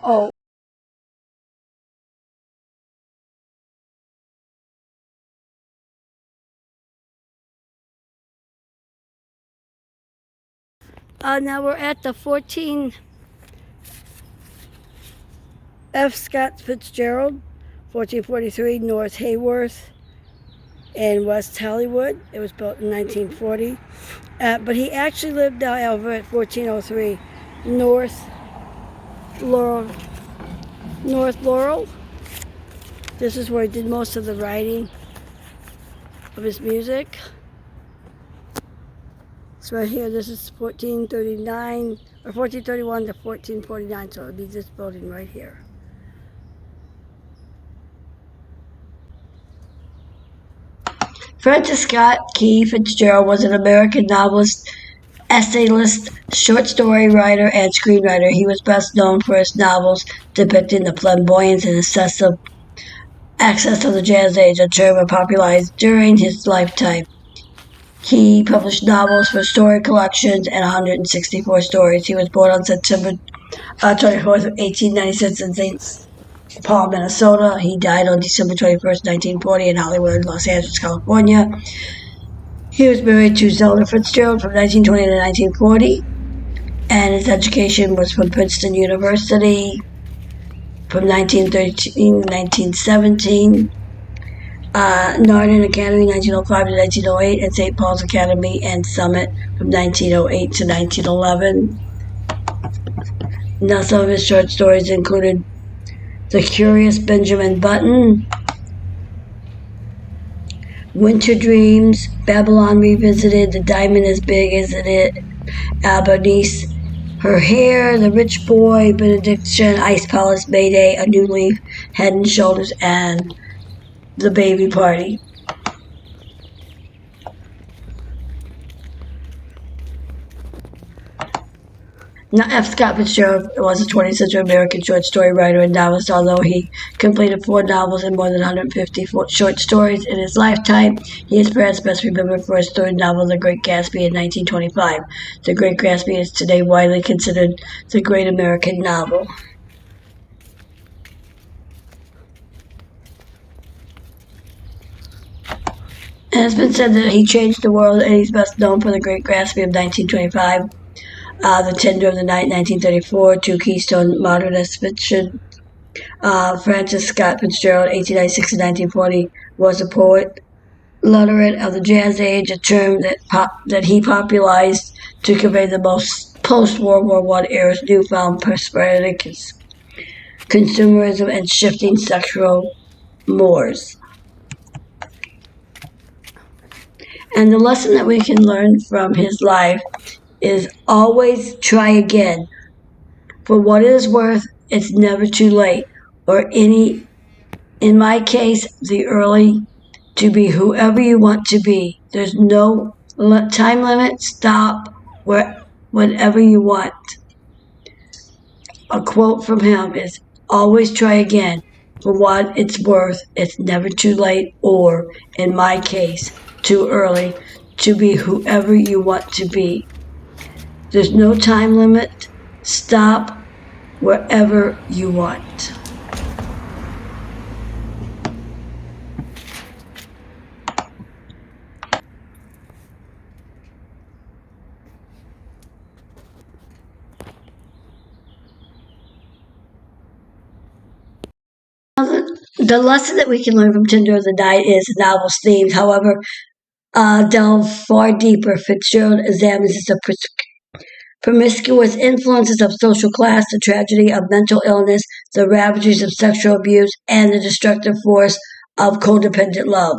oh. Now we're at the 14 F. Scott Fitzgerald, 1443 North Hayworth in West Hollywood. It was built in 1940. But he actually lived over at 1403 North Laurel. North Laurel. This is where he did most of the writing of his music. So right here, this is 1439 or 1431 to 1449. So it would be this building right here. Francis Scott Key Fitzgerald was an American novelist, essayist, short story writer, and screenwriter. He was best known for his novels depicting the flamboyance and excessive access of the Jazz Age, a term popularized during his lifetime. He published novels for story collections and 164 stories. He was born on September 24th, 1896 in St. Paul, Minnesota. He died on December 21st, 1940 in Hollywood, Los Angeles, California. He was married to Zelda Fitzgerald from 1920 to 1940, and his education was from Princeton University from 1913 to 1917, Northern Academy 1905 to 1908, and St. Paul's Academy and Summit from 1908 to 1911. Now, some of his short stories included The Curious Benjamin Button, Winter Dreams, Babylon Revisited, The Diamond as Big as It, Bernice, Her Hair, The Rich Boy, Benediction, Ice Palace, Mayday, A New Leaf, Head and Shoulders, and The Baby Party. Now, F. Scott Fitzgerald was a 20th century American short story writer and novelist. Although he completed 4 novels and more than 150 short stories in his lifetime, he is perhaps best remembered for his third novel, The Great Gasby, in 1925. The Great Gasby is today widely considered the great American novel. And it's been said that he changed the world, and he's best known for The Great Gasby of 1925. The Tender of the Night, 1934, Two Keystone Modernist Fiction. Francis Scott Fitzgerald, 1896 to 1940, was a poet laureate of the Jazz Age, a term that he popularized to convey the most post-World War I era's newfound prosperity, consumerism, and shifting sexual mores. And the lesson that we can learn from his life is always try again. For what it is worth, it's never too late, or in my case, the early, to be whoever you want to be. There's no time limit. Stop whenever you want. A quote from him is, always try again. For what it's worth, it's never too late, or, in my case, too early, to be whoever you want to be. There's no time limit. Stop wherever you want. The lesson that we can learn from Tender of the Night is the novel's themes. However, delve far deeper. Fitzgerald examines the promiscuous influences of social class, the tragedy of mental illness, the ravages of sexual abuse, and the destructive force of codependent love.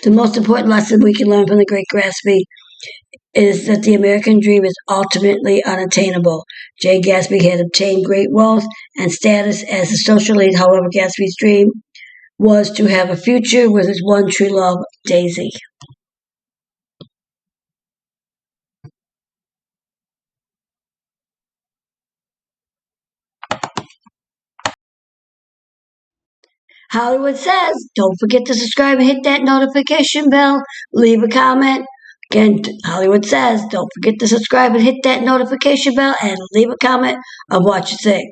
The most important lesson we can learn from The Great Gatsby is that the American dream is ultimately unattainable. Jay Gasby had obtained great wealth and status as a social elite. However, Gatsby's dream was to have a future with his one true love, Daisy. Hollywood says, don't forget to subscribe and hit that notification bell. Leave a comment. Again, Hollywood says, don't forget to subscribe and hit that notification bell and leave a comment of what you think.